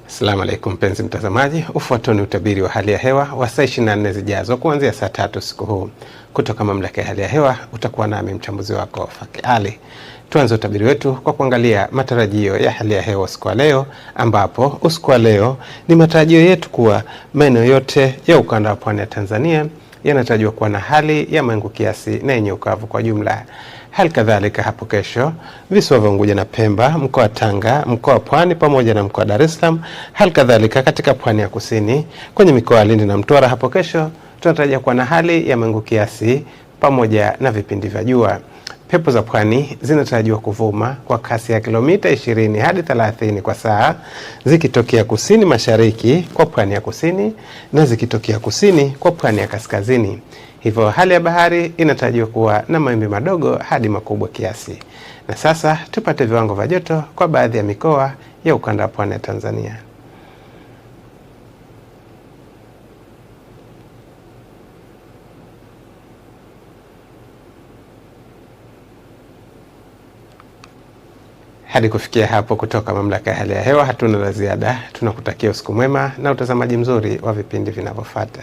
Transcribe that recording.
Asalamu alaykum mpenzi mtazamaji, ufuatao ni utabiri wa hali ya hewa wa saa 24 zijazo kuanzia saa 3 usiku huu kutoka mamlaka ya hali ya hewa. Utakuwa nami mchambuzi wako Faki Ali. Tuanze utabiri wetu kwa kuangalia matarajio ya hali ya hewa usiku wa leo, ambapo usiku wa leo ni matarajio yetu kuwa maeneo yote ya ukanda wa pwani ya Tanzania yanatarajiwa kuwa na hali ya mawingu kiasi na yenye ukavu kwa jumla. Hali kadhalika hapo kesho, visiwa vya Unguja na Pemba, mkoa wa Tanga, mkoa wa Pwani pamoja na mkoa wa Dar es Salaam, hali kadhalika katika pwani ya kusini kwenye mikoa ya Lindi na Mtwara, hapo kesho tunatarajia kuwa na hali ya mawingu kiasi pamoja na vipindi vya jua. Pepo za pwani zinatarajiwa kuvuma kwa kasi ya kilomita 20 hadi 30 kwa saa, zikitokea kusini mashariki kwa pwani ya kusini na zikitokea kusini kwa pwani ya kaskazini. Hivyo hali ya bahari inatarajiwa kuwa na mawimbi madogo hadi makubwa kiasi. Na sasa tupate viwango vya joto kwa baadhi ya mikoa ya ukanda wa pwani ya Tanzania. Hadi kufikia hapo, kutoka mamlaka ya hali ya hewa hatuna la ziada. Tunakutakia usiku mwema na utazamaji mzuri wa vipindi vinavyofuata.